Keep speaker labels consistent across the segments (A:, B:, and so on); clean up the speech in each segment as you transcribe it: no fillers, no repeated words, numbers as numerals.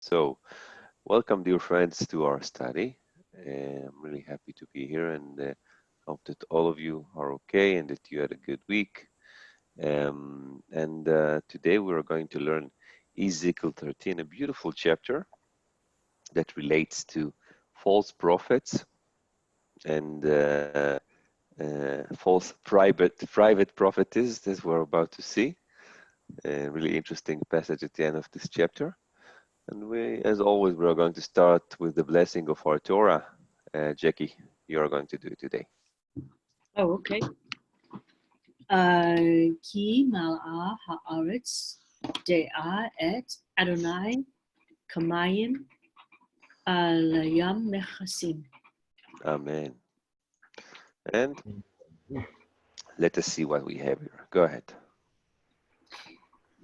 A: So, welcome, dear friends, to our study. I'm really happy to be here and hope that all of you are okay and that you had a good week. Today we are going to learn Ezekiel 13, a beautiful chapter that relates to false prophets and false private prophetess, as we're about to see. A really interesting passage at the end of this chapter. And we, as always, we are going to start with the blessing of our Torah. Jackie, you are going to do it today.
B: Oh, okay. Ki mal'a ha'aretz de'a et Adonai kamayim alayam mechasim.
A: Amen. And let us see what we have here. Go ahead.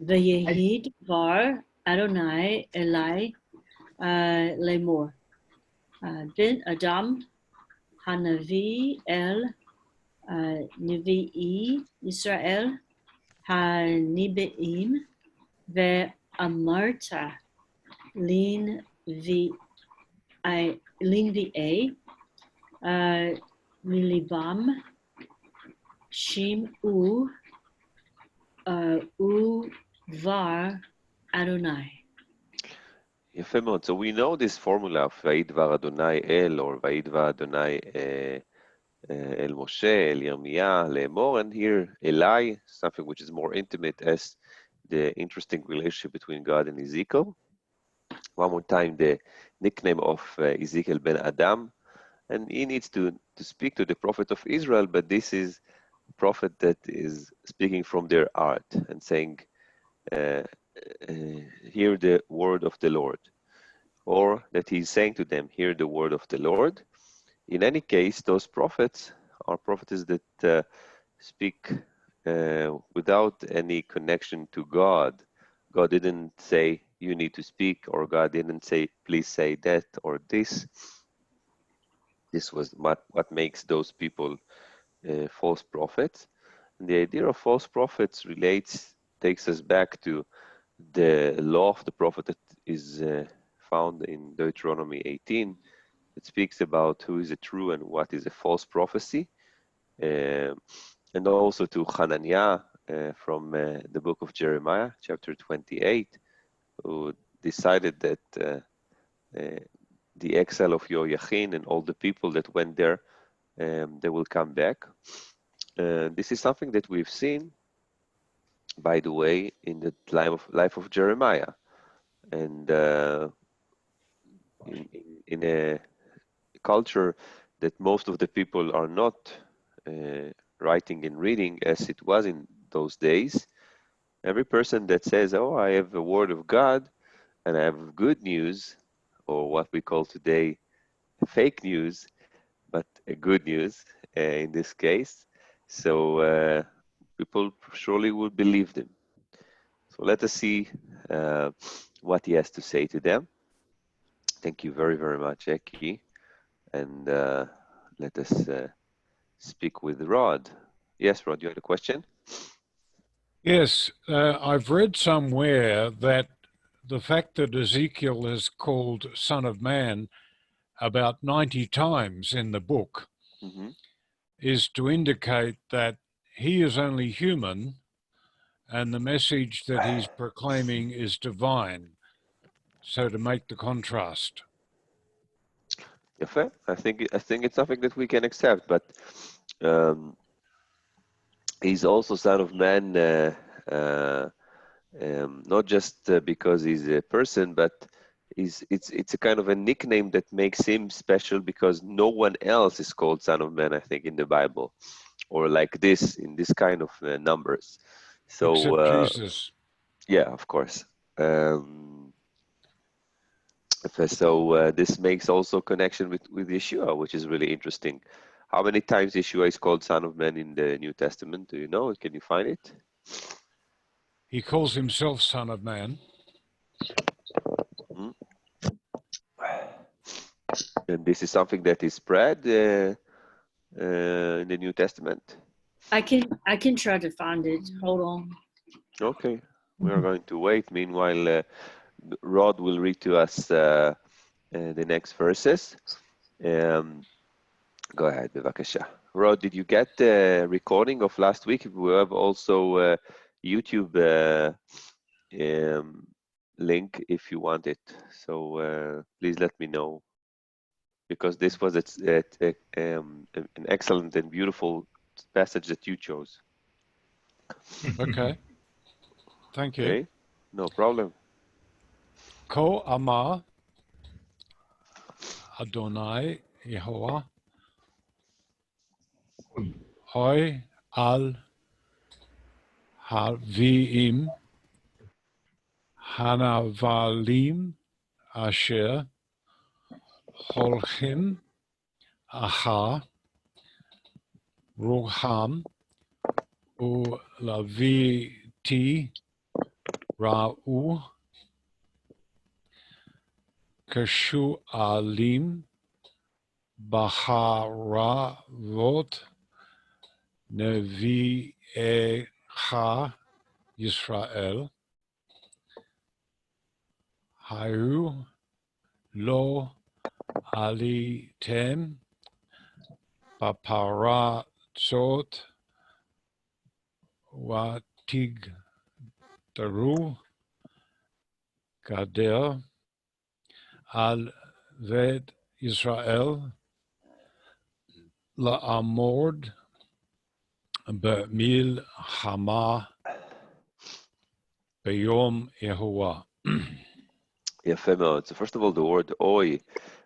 B: V'yehid var Adonai elai lemor. Ben Adam hanavi el nevi'i Yisrael hanibeim ve'amarta lin vi'a milibam shim u var Adonai.
A: יפה מאוד. So we know this formula of וידבר אדוני אל, or וידבר אדוני אל משה, אל ירמיה, לאמור, and here Eli, something which is more intimate as the interesting relationship between God and Ezekiel. One more time, the nickname of Ezekiel ben Adam, and he needs to speak to the prophet of Israel, but this is a prophet that is speaking from their heart and saying, hear the word of the Lord, or that he's saying to them, hear the word of the Lord. In any case, those prophets are prophets that speak without any connection to God. God didn't say, you need to speak, or God didn't say, please say that or this. This was what makes those people false prophets. And the idea of false prophets takes us back to the law of the prophet that is found in Deuteronomy 18. It speaks about who is a true and what is a false prophecy. And also to Hananiah from the book of Jeremiah, chapter 28, who decided that the exile of Yoyachin and all the people that went there, they will come back. This is something that we've seen, by the way, in the life of Jeremiah. And in a culture that most of the people are not writing and reading as it was in those days, every person that says, oh, I have a word of God and I have good news, or what we call today fake news, but a good news in this case. So people surely would believe them. So let us see what he has to say to them. Thank you very, very much, Eki. And let us speak with Rod. Yes, Rod, you had a question?
C: Yes, I've read somewhere that the fact that Ezekiel is called Son of Man about 90 times in the book is to indicate that he is only human and the message that he's proclaiming is divine. So to make the contrast.
A: Yafé. I think it's something that we can accept, but he's also Son of Man, not just because he's a person, but it's a kind of a nickname that makes him special because no one else is called Son of Man, I think, in the Bible, or like this in this kind of numbers. So
C: except Jesus.
A: Yeah, of course. So this makes also connection with Yeshua, which is really interesting. How many times Yeshua is called Son of Man in the New Testament? Do you know? Can you find it?
C: He calls himself Son of Man.
A: And this is something that is spread in the New Testament.
B: I can try to find it. Hold on.
A: Okay, we are going to wait. Meanwhile, Rod will read to us the next verses. Go ahead, bevakasha. Rod, did you get the recording of last week? We have also YouTube link if you want it. So please let me know, because this was an excellent and beautiful passage that you chose.
C: Okay. Thank you.
A: Okay, no problem.
C: Ko Amar Adonai Yehovah Hoi al Haviim Hanavalim Asher Holchim Aha Ruham Ulaviti Ra'u Kashu Alim Baharavot Nevi'echa Yisrael Hayu Lo Alitem Paparatzot Watigdaru Gader Al Ved Israel La'amord Be'mil Hama Beyom Yehovah.
A: יפה מאוד. So first of all, the word oi,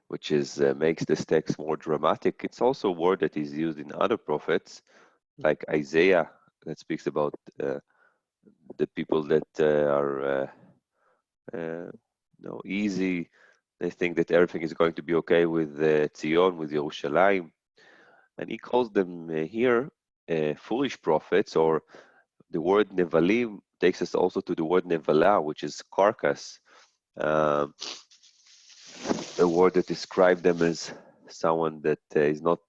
A: which is makes this text more dramatic. It's also a word that is used in other prophets, like Isaiah, that speaks about the people that are easy. They think that everything is going to be okay with Zion, with Yerushalayim, and he calls them here foolish prophets. Or the word nevalim takes us also to the word nevala, which is carcass. A word that describes them as someone that is not,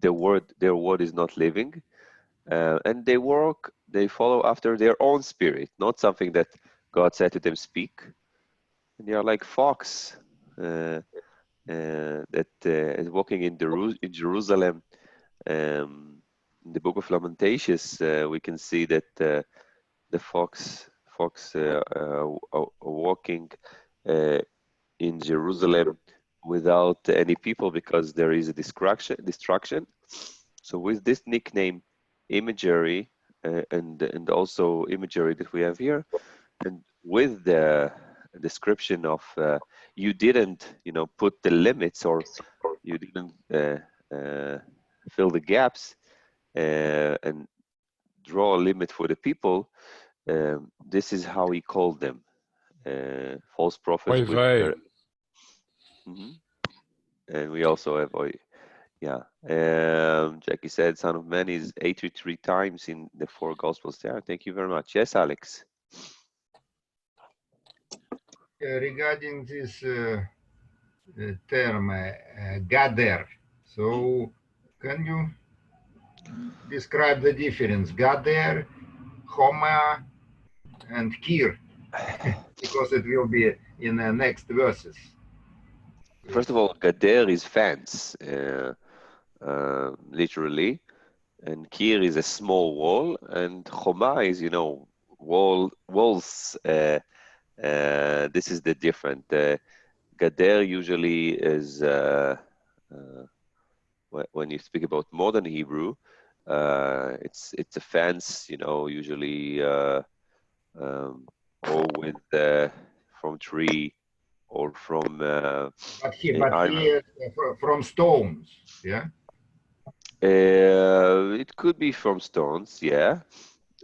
A: their word is not living, and they follow after their own spirit, not something that God said to them speak. And they are like fox that is walking in Jerusalem. In the book of Lamentations, we can see that the fox are walking in Jerusalem without any people, because there is a destruction. So with this nickname imagery and also imagery that we have here, and with the description of you didn't put the limits, or you didn't fill the gaps and draw a limit for the people, this is how he called them, false prophets. And we also have Jackie said Son of Man is 83 times in the 4 Gospels there. Thank you very much. Yes, Alex.
D: Regarding this term Gader, so can you describe the difference? Gader, Homa, and Kir, because it will be in the next verses.
A: First of all, Gader is fence, literally, and Kir is a small wall, and Choma is, walls. This is the different. Gader usually is, when you speak about modern Hebrew, it's a fence, usually or with from tree or from
D: but here from stones, yeah.
A: It could be from stones, yeah.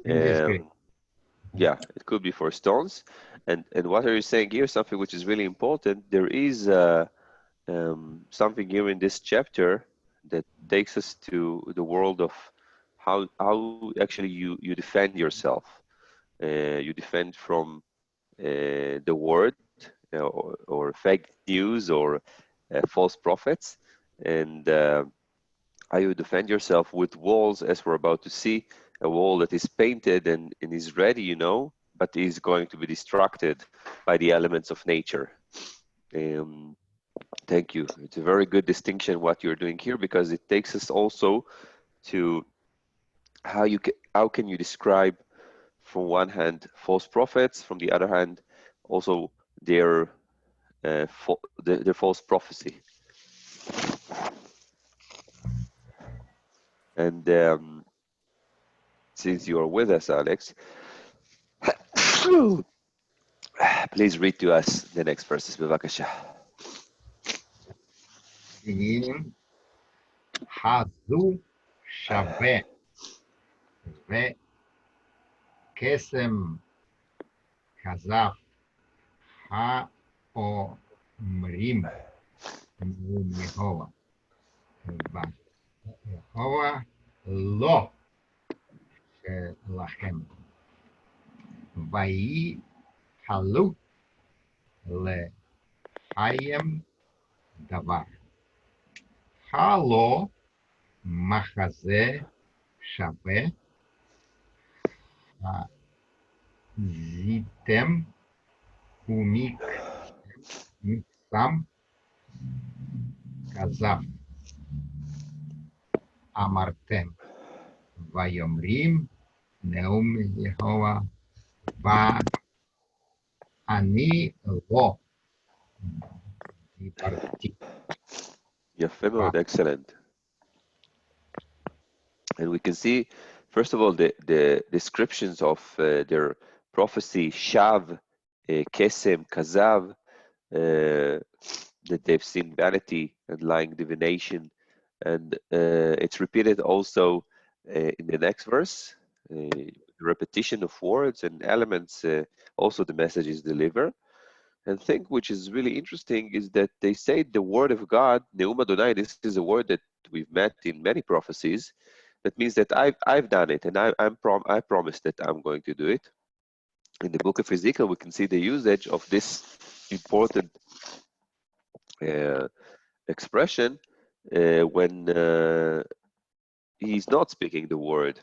A: Yeah, it could be for stones. And what are you saying here? Something which is really important. There is something here in this chapter that takes us to the world of how actually you defend yourself. You defend from the word or fake news or false prophets, and how you defend yourself with walls, as we're about to see, a wall that is painted and is ready, but is going to be distracted by the elements of nature. Thank you. It's a very good distinction what you're doing here, because it takes us also to how can you describe, from one hand, false prophets, from the other hand, also their false prophecy. And since you are with us, Alex, please read to us the next verses, בבקשה.
D: Beginning, הזו שווה וקסם כזב האומרים נאום יהוה. יהוה לא שלכם. ויהי הלו לחיים דבר. הלא מחזה שווה, זיתם ומקסם כזב. אמרתם, ויאמרים נאום יהוה, ואני לא דיברתי.
A: יפה מאוד, excellent. And we can see, first of all, the descriptions of their prophecy, Shav, Kesem, Kazav, that they've seen vanity and lying divination. And it's repeated also in the next verse, repetition of words and elements, also the message is delivered. And thing which is really interesting is that they say the word of God, Neum Adonai, this is a word that we've met in many prophecies. That means that I've done it, and I promise that I'm going to do it. In the book of Ezekiel, we can see the usage of this important expression when he's not speaking the word.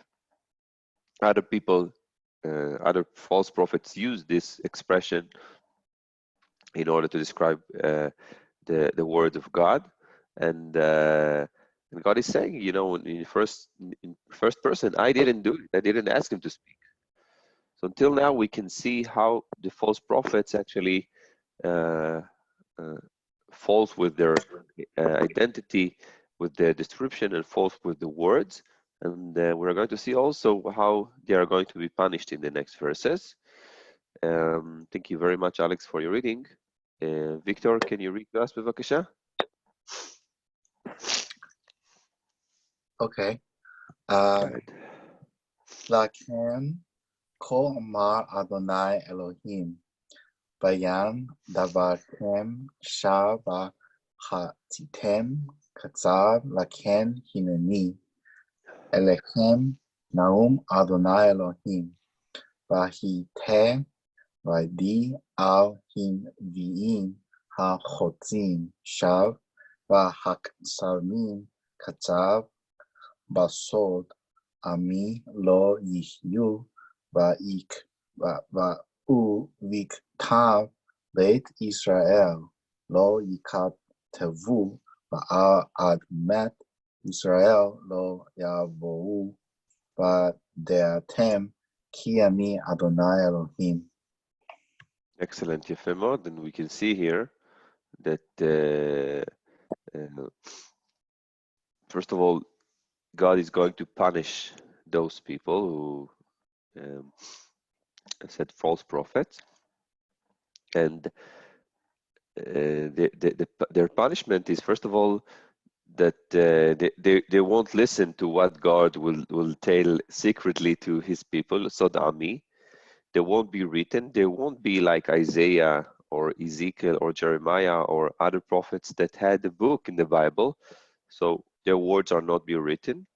A: Other people, other false prophets use this expression in order to describe the word of God, and God is saying, you know, in first person, I didn't do it. I didn't ask him to speak. So until now, we can see how the false prophets actually false with their identity, with the description, and false with the words. And we're going to see also how they are going to be punished in the next verses. Thank you very much, Alex, for your reading. Victor, can you read to us, בבקשה?
E: Okay. לכן כה אמר אדוני אלוהים, בים דברתם שווא וחציתם קצב, לכן הנני אליכם נאום אדוני אלוהים, והייתם וידי על הנביאים החוצים שווא והקצבים קצב, בסוד עמי לא יחיו, ובכתב בית ישראל לא יכתבו, ועל אדמת ישראל לא יבואו, ודעתם כי אני אדוני אלוהים.
A: Excellent, יפה מאוד. And we can see here that first of all, God is going to punish those people who said false prophets, and their punishment is, first of all, that they won't listen to what God will tell secretly to his people. So they won't be written. They won't be like Isaiah or Ezekiel or Jeremiah or other prophets that had a book in the Bible. So their words are not be written,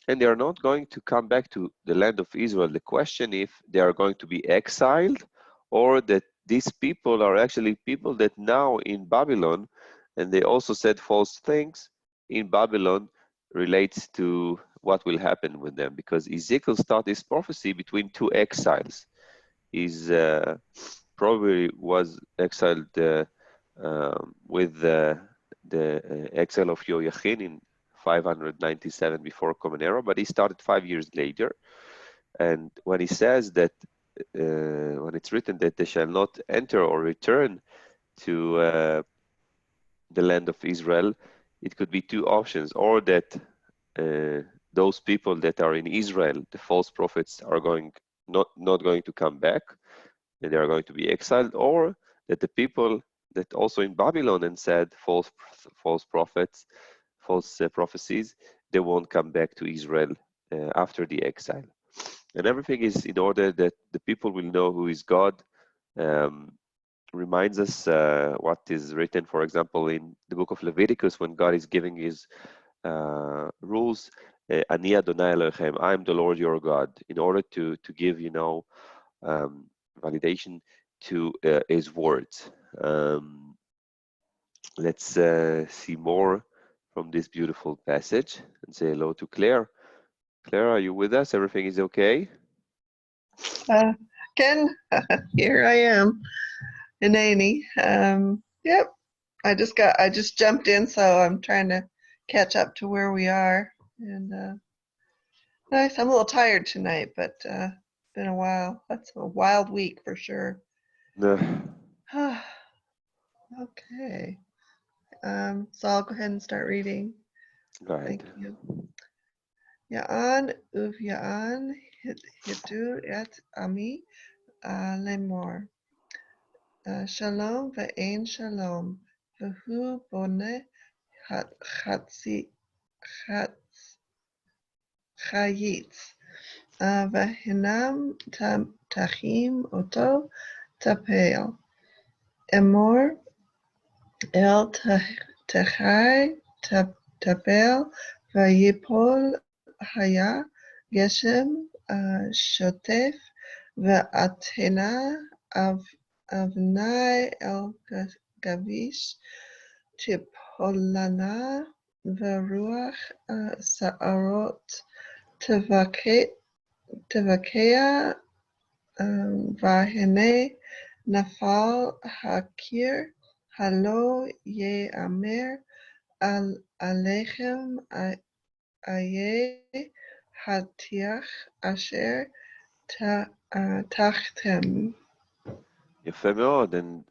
A: and they are not going to come back to the land of Israel. The question if they are going to be exiled, or that these people are actually people that now in Babylon, and they also said false things in Babylon, relates to what will happen with them, because Ezekiel started this prophecy between two exiles. is probably was exiled with the exile of Yoachim in 597 before Common Era, but he started 5 years later. And when he says that, when it's written that they shall not enter or return to the land of Israel, it could be two options, or that those people that are in Israel, the false prophets, are not going to come back, and they are going to be exiled, or that the people that also in Babylon and said false prophets, false prophecies, they won't come back to Israel after the exile. And everything is in order that the people will know who is God. Reminds us what is written, for example, in the book of Leviticus, when God is giving his rules. Ani Adonai Elohim, I am the Lord your God, in order to give, validation to his words. Let's see more from this beautiful passage and say hello to Claire. Claire, are you with us? Everything is okay?
F: Ken, here I am, Inani. Yep, I just jumped in, so I'm trying to catch up to where we are. And nice. I'm a little tired tonight, but been a while. That's a wild week for sure.
A: No.
F: Okay. So I'll go ahead and start reading.
A: Go ahead.
F: Thank you. Ya'an uv ya'an hidu et ami lemor. Shalom ve'ein shalom. V'hu boneh chayitz. V'hinam tachim oto tapel. Emor el techai tapel v'yipol haya geshem shotef v'atena avnai el gavish tipolana v'ruach sa'arot tevakea v'hene nafal hakir halo ye'amer alechem aye hatiach asher tachtem.
A: Yefé meod. And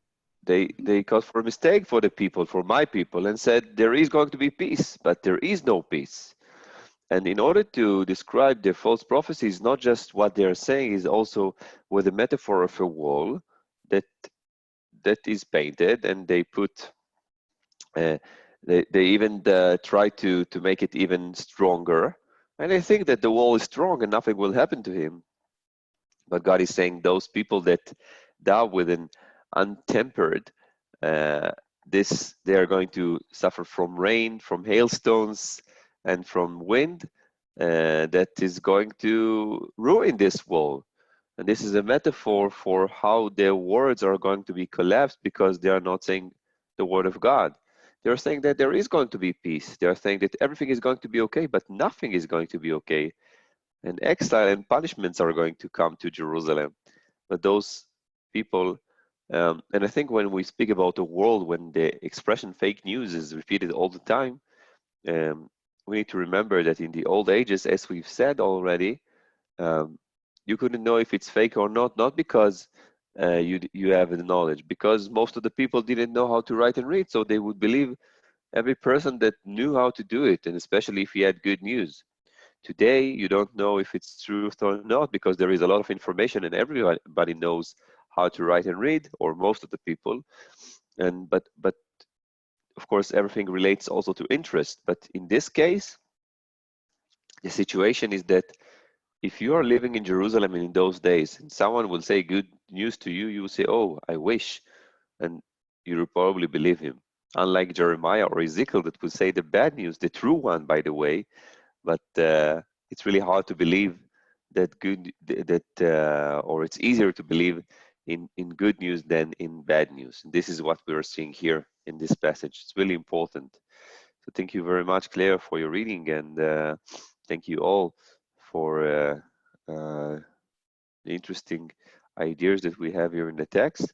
A: they caused for a mistake for the people, for my people, and said there is going to be peace, but there is no peace. And in order to describe the false prophecies, not just what they are saying, is also with a metaphor of a wall that is painted, and they put they even try to make it even stronger, and they think that the wall is strong and nothing will happen to him. But God is saying those people that doubt with an untempered, they are going to suffer from rain, from hailstones, and from wind that is going to ruin this wall. And this is a metaphor for how their words are going to be collapsed because they are not saying the word of God. They are saying that there is going to be peace. They are saying that everything is going to be okay, but nothing is going to be okay. And exile and punishments are going to come to Jerusalem. But those people, and I think when we speak about the world, when the expression fake news is repeated all the time, we need to remember that in the old ages, as we've said already, you couldn't know if it's fake or not because you have the knowledge, because most of the people didn't know how to write and read, so they would believe every person that knew how to do it, and especially if he had good news. Today, you don't know if it's truth or not because there is a lot of information and everybody knows how to write and read, or most of the people. And but of course, everything relates also to interest. But in this case, the situation is that if you are living in Jerusalem in those days and someone will say good news to you, you will say, oh, I wish. And you will probably believe him. Unlike Jeremiah or Ezekiel that will say the bad news, the true one, by the way. But it's really hard to believe that or it's easier to believe in good news than in bad news. And this is what we are seeing here in this passage. It's really important. So thank you very much, Claire, for your reading, and thank you all for the interesting ideas that we have here in the text.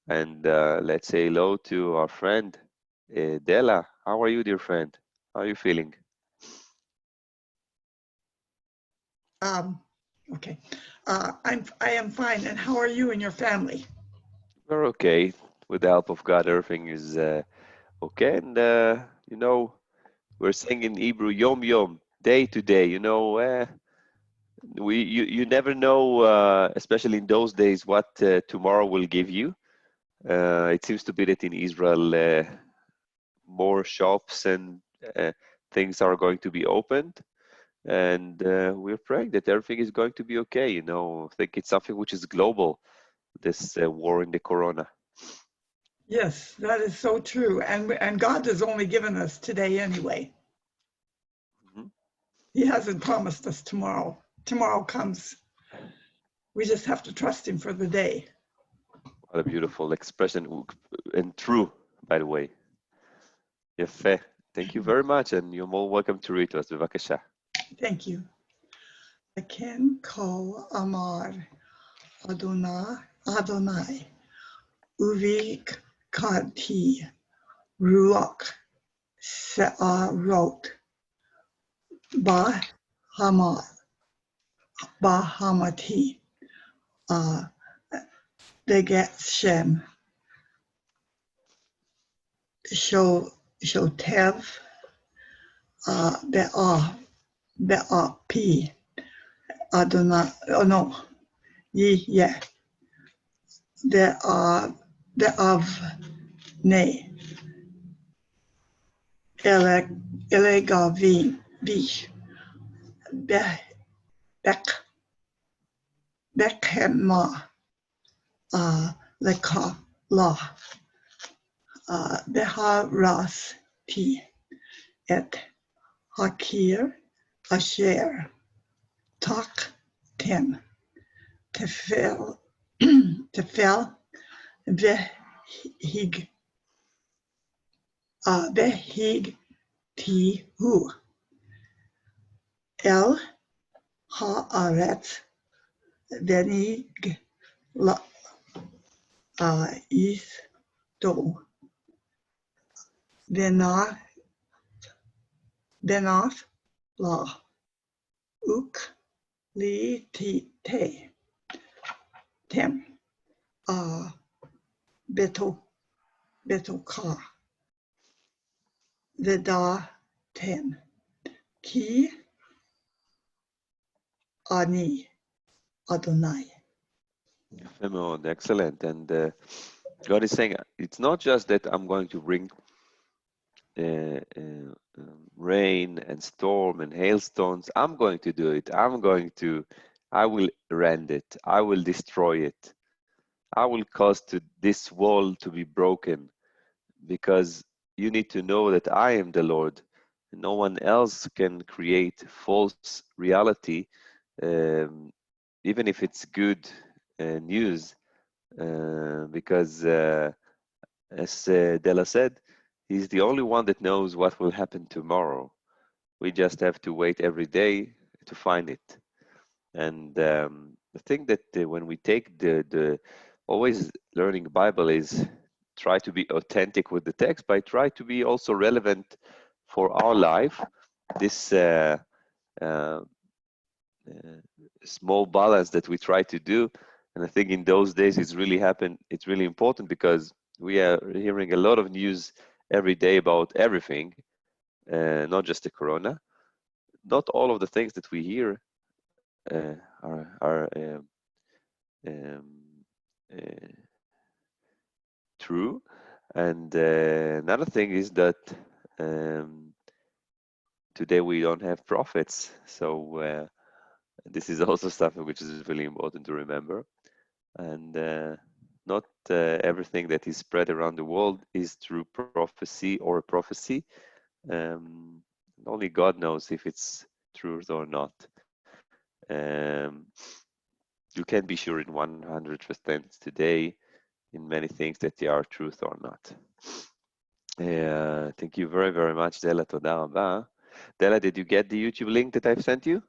A: And let's say hello to our friend Della. How are you, dear friend? How are you feeling?
G: Okay. I am fine. And how are you and your family?
A: We're okay. With the help of God, everything is okay. And you know, we're saying in Hebrew, Yom Yom, day to day. You know, you never know, especially in those days, what tomorrow will give you. It seems to be that in Israel, more shops and things are going to be opened. And we're praying that everything is going to be okay. You know, I think it's something which is global, this war in the corona.
G: Yes, that is so true. And God has only given us today anyway.
A: Mhm.
G: He hasn't promised us tomorrow. Tomorrow comes. We just have to trust him for the day.
A: What a beautiful expression, and true, by the way. יפה. Thank you very much, and you're more welcome to read to us. בבקשה.
G: Thank you. Aken ko amar Adonai uvik kati ruach se'arot bahamati beget Shem shotev be'api Adonai, oh no, yeah, be'avne elegavim bish bekhema leka la beharasti et hakir asher tak tem tefel vehig tihu el haaretz venig la is do benach la uk li te tem betoka veda tem ki ani Adonai.
A: יפה מאוד, excellent. And God is saying, it's not just that I'm going to bring rain and storm and hailstones. I'm going to do it. I will rend it. I will destroy it. I will cause this wall to be broken, because you need to know that I am the Lord. No one else can create false reality, even if it's good news, because as Della said, he's the only one that knows what will happen tomorrow. We just have to wait every day to find it. And the thing that when we take the always learning Bible is try to be authentic with the text, but try to be also relevant for our life. This small balance that we try to do, and I think in those days it's really important, because we are hearing a lot of news every day about everything, not just the corona. Not all of the things that we hear are true. And another thing is that today we don't have prophets, so this is also something which is really important to remember. And not everything that is spread around the world is true prophecy or prophecy. Only God knows if it's truth or not. You can be sure in 100% today in many things that they are truth or not. Thank you very, very much, Della. תודה רבה. Della, did you get the YouTube link that I've sent you?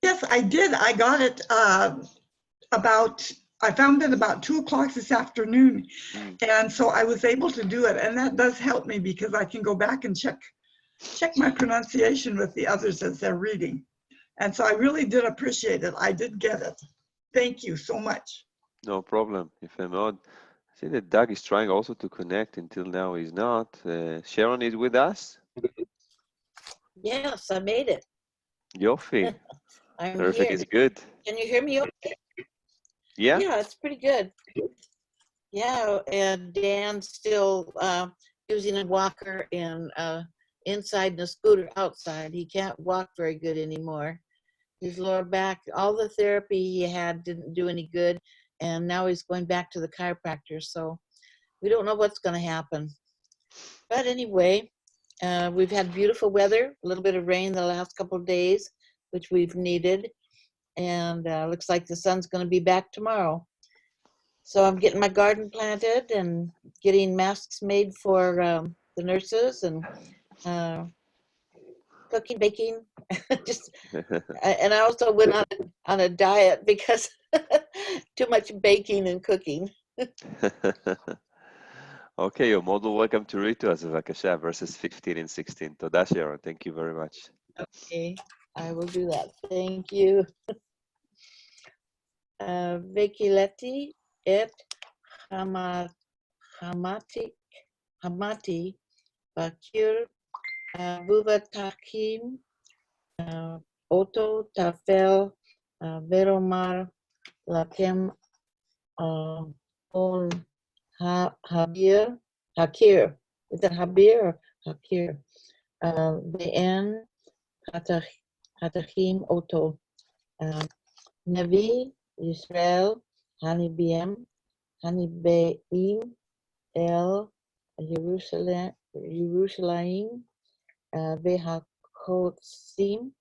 G: Yes, I did. I got it I found it about 2 o'clock this afternoon.
A: Mm.
G: And so I was able to do it. And that does help me because I can go back and check my pronunciation with the others as they're reading. And so I really did appreciate it. I did get it. Thank you so much.
A: No problem. If I'm not, I see that Doug is trying also to connect. Until now, he's not. Sharon is with us.
H: Yes, I made it.
A: Yofi.
H: I'm
A: Everything
H: here.
A: is good.
H: Can you hear me okay?
A: Yeah.
H: Yeah, it's pretty good. Yeah, and Dan's still using a walker and inside and a scooter outside. He can't walk very good anymore. His lower back, all the therapy he had didn't do any good, and now he's going back to the chiropractor. So we don't know what's going to happen. But anyway, we've had beautiful weather, a little bit of rain the last couple of days, which we've needed. And looks like the sun's going to be back tomorrow. So I'm getting my garden planted and getting masks made for the nurses and cooking, baking. Just and I also went on a diet because too much baking and cooking.
A: Okay, you're more than welcome to read to us, בבקשה, verses 15 and 16. תודה, Sharon. Thank you very much.
H: Okay, I will do that. Thank you. Vekileti et hamati bakir vuvatakim oto tafel veromar lakem on hakir. Is it habir or hakir? Ve'en hatachim oto. Navi Israel Hanibeim El Jerusalem Vehakotsim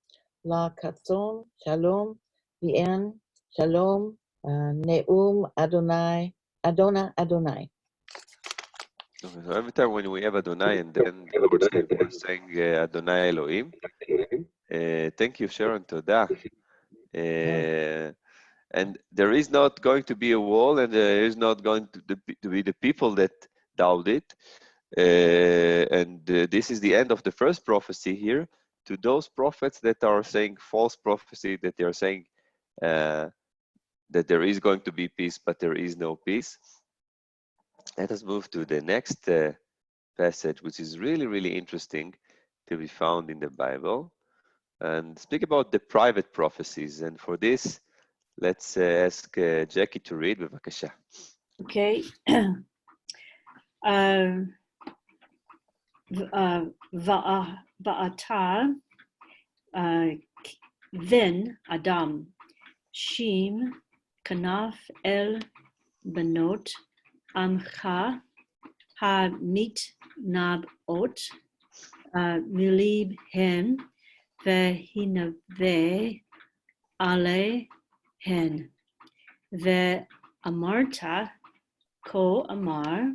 H: La Katzon Shalom V'en Shalom Neum Adonai.
A: Okay, so every time when we have Adonai and then the Lord said, we're saying Adonai Elohim. Thank you, Sharon. Toda. And there is not going to be a wall, and there is not going to be the people that doubt it. And this is the end of the first prophecy here. To those prophets that are saying false prophecy, that they are saying that there is going to be peace, but there is no peace. Let us move to the next passage, which is really, really interesting to be found in the Bible, and speak about the private prophecies. And for this, let's ask Jackie to read, בבקשה.
B: Okay. Va'ata then Adam Shim Kanaf El Benot Amcha Hamit Nabot Milib Hen Vehinave Ale Hen Ve'amarta Ko Amar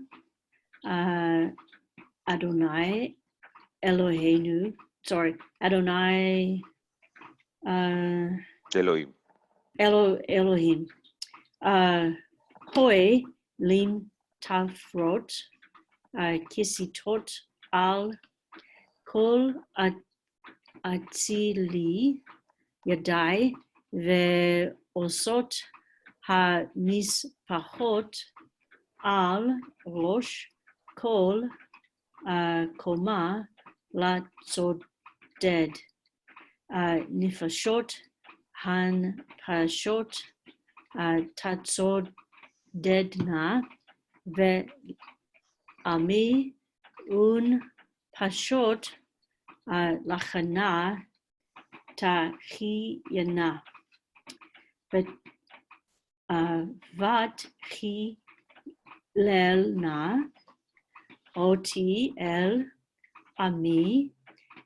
B: Adonai Eloheinu, Adonai
A: Elohim.
B: Elohim. Hoi lim tafrot kisitot al kol atzili yadai ve'osot ha-mispachot al rosh kol koma latzoded nifashot han pashot tatzodedna ve'ami un pashot lachana tahiyana vat chilelna oti el ami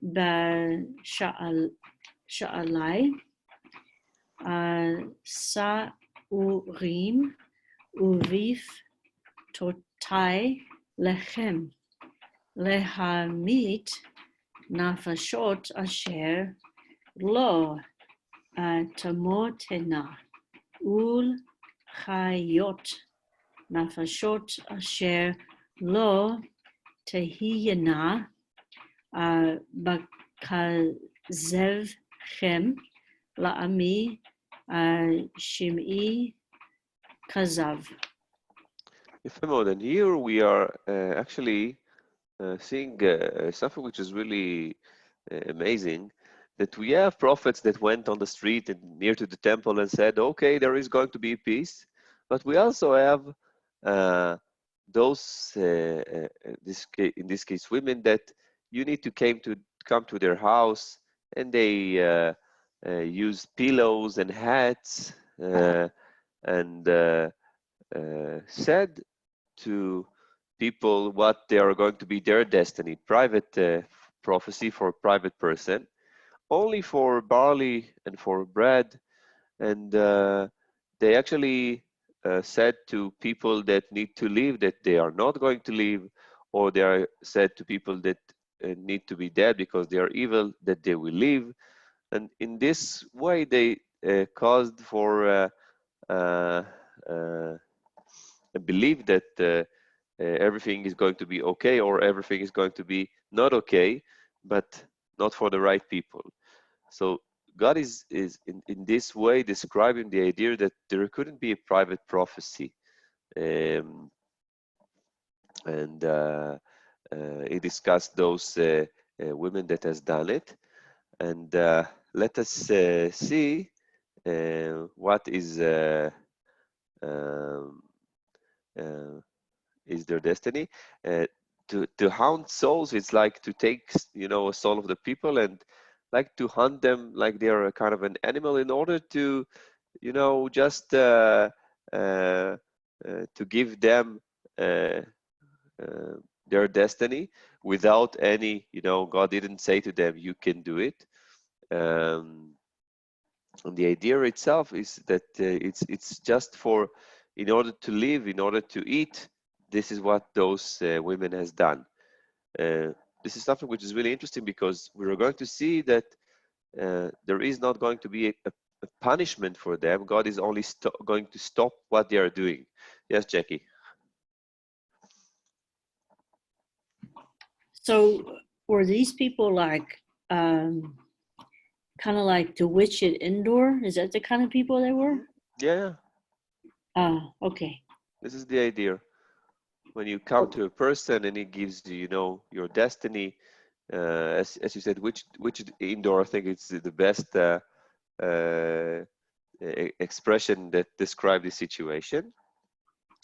B: b'sha'alai sa'urim uvif totai lechem lehamit nafashot asher lo tamotena ul חיות נפשות אשר לא תהיינה בכזבכם לעמי שמעי כזב.
A: יפה מאוד. And here we are actually seeing something which is really amazing, that we have prophets that went on the street and near to the temple and said, okay, there is going to be peace. But we also have those, in this case, women that you need to come to their house, and they use pillows and hats and said to people what they are going to be their destiny, private prophecy for a private person, only for barley and for bread. And they actually said to people that need to leave that they are not going to leave, or they are said to people that need to be dead because they are evil, that they will leave. And in this way, they caused for believe that everything is going to be okay, or everything is going to be not okay, but not for the right people. So God is in this way describing the idea that there couldn't be a private prophecy. And he discussed those women that has done it. And let us see what is their destiny. To hound souls, it's like to take, a soul of the people and like to hunt them like they are a kind of an animal in order to, just to give them their destiny without any, God didn't say to them, you can do it. And the idea itself is that it's just for, in order to live, in order to eat. This is what those women has done. This is something which is really interesting, because we're going to see that there is not going to be a punishment for them. God is only going to stop what they are doing. Yes, Jackie.
B: So were these people like kind of like to witch it indoor? Is that the kind of people they were?
A: Yeah.
B: Okay.
A: This is the idea. When you come to a person and he gives you, your destiny, as you said, which indoor, I think it's the best expression that describes the situation.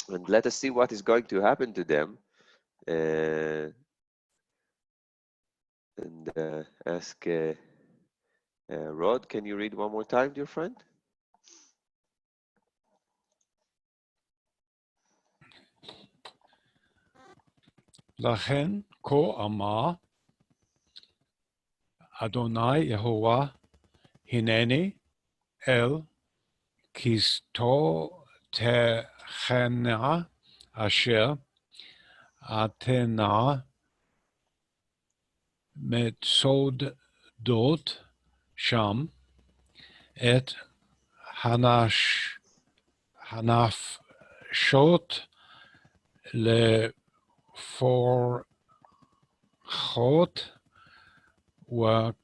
A: And let us see what is going to happen to them. And ask Rod, can you read one more time, dear friend?
C: לכן כה אמר אדוני יהוה הנני אל כסתותיכנה אשר אתנה מצודות שם את הנפשות לפורחות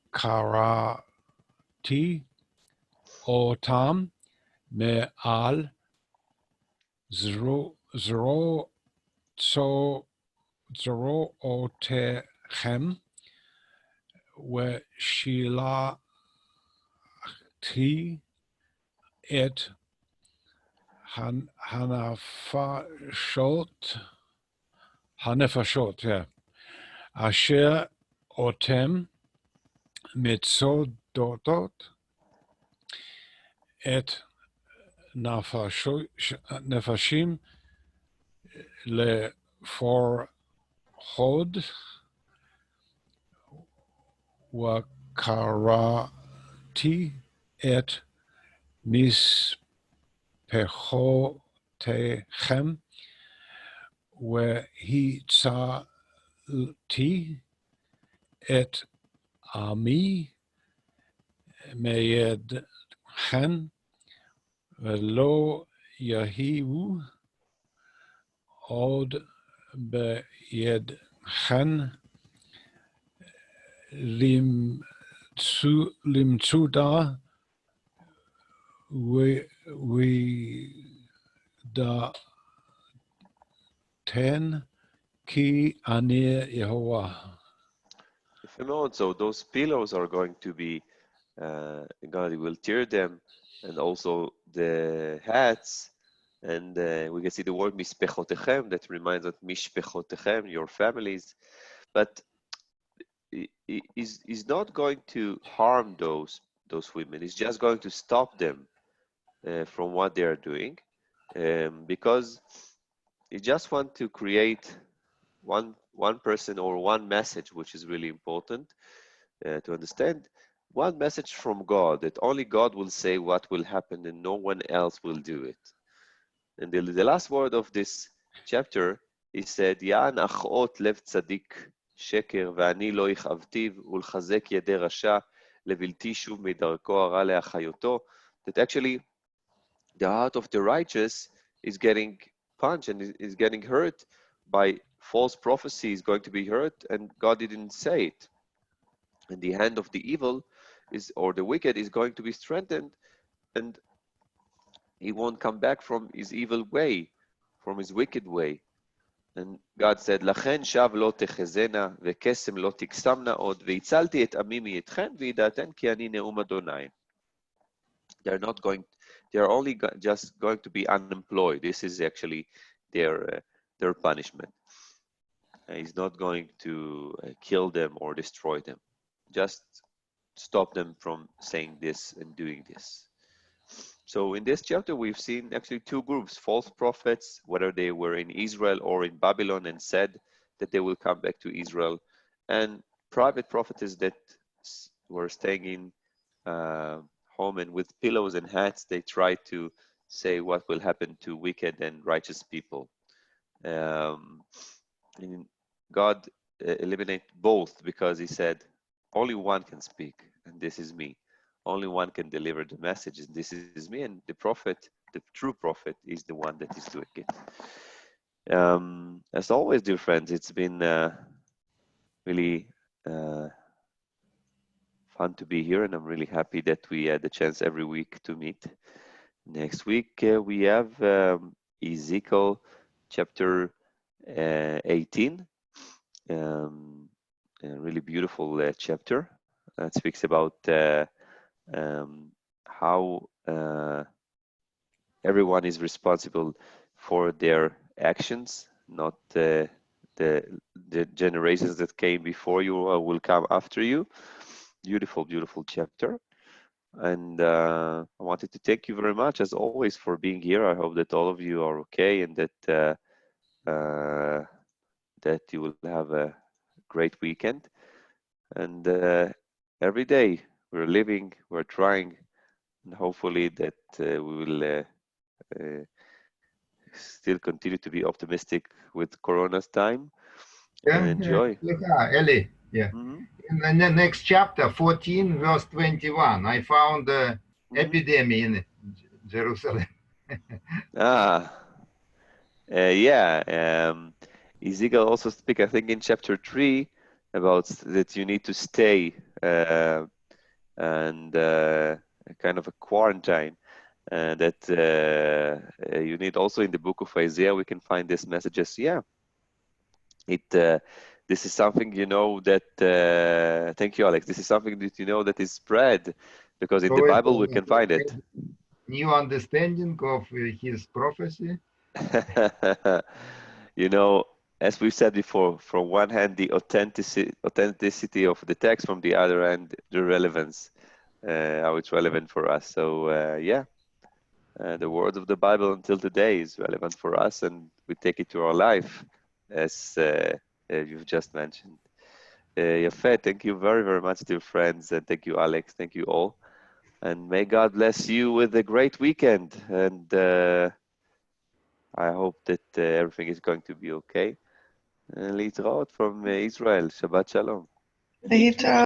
C: וקראתי אותם מעל זרועותיכם ושילחתי את הנפשות אשר אותם מצודות את נפשים לפורחוד וקראתי את משפחותיכם והצלתי את עמי מידכם ולא יהיו עוד בידכן למצודה ודעתן כי אני יהוה.
A: יפה מאוד. So those pillows are going to be, God will tear them, and also the hats, and we can see the word mispechotechem, that reminds us mishpechotechem, your families, but is not going to harm those women. It's just going to stop them from what they are doing, because you just want to create one person or one message, which is really important to understand. One message from God, that only God will say what will happen and no one else will do it. And the last word of this chapter, he said, Ya'an achot lev tzadik sheker ve'ani lo ichavtiv ulchazek yedei rasha levilti shuv midarko hara leachayoto. That actually the heart of the righteous is getting punched and is getting hurt by false prophecy, is going to be hurt, and God didn't say it. And the hand of the evil is, or the wicked, is going to be strengthened, and he won't come back from his evil way, from his wicked way. And God said, "Lachen shav lo techezena vekesem lo tiksamna od veitzalti et ami mietchen v'idaten ki ani neum Adonai." They're not going. They're only just going to be unemployed. This is actually their punishment. He's not going to kill them or destroy them. Just stop them from saying this and doing this. So in this chapter, we've seen actually two groups: false prophets, whether they were in Israel or in Babylon, and said that they will come back to Israel, and private prophets that were staying in home, and with pillows and hats, they try to say what will happen to wicked and righteous people. And God eliminated both, because he said, only one can speak, and this is me. Only one can deliver the message, and this is me. And the prophet, the true prophet, is the one that is doing it. As always, dear friends, it's been really fun to be here, and I'm really happy that we had the chance every week to meet. Next week we have Ezekiel chapter 18, a really beautiful chapter. It speaks about how everyone is responsible for their actions, not the generations that came before you or will come after you. Beautiful, beautiful chapter. And I wanted to thank you very much, as always, for being here. I hope that all of you are okay, and that that you will have a great weekend. And every day we're living, we're trying, and hopefully that we will still continue to be optimistic with Corona's time and enjoy.
D: Eli, yeah. In the next chapter, 14, verse 21, I found the epidemic in Jerusalem.
A: Ezekiel also speaks, I think, in chapter 3 about that you need to stay and kind of a quarantine. That you need also in the book of Isaiah, we can find these messages. This is something, you know, that, thank you, Alex. This is something that, you know, that is spread, because in the Bible we can find it.
D: New understanding of his prophecy.
A: You know, as we said before, from one hand, the authenticity of the text, from the other hand, the relevance, how it's relevant for us. So the word of the Bible until today is relevant for us, and we take it to our life, as you've just mentioned. Yafet, thank you very, very much, dear friends, and thank you, Alex. Thank you all, and may God bless you with a great weekend. And I hope that everything is going to be okay. להתראות from Israel. Shabbat Shalom.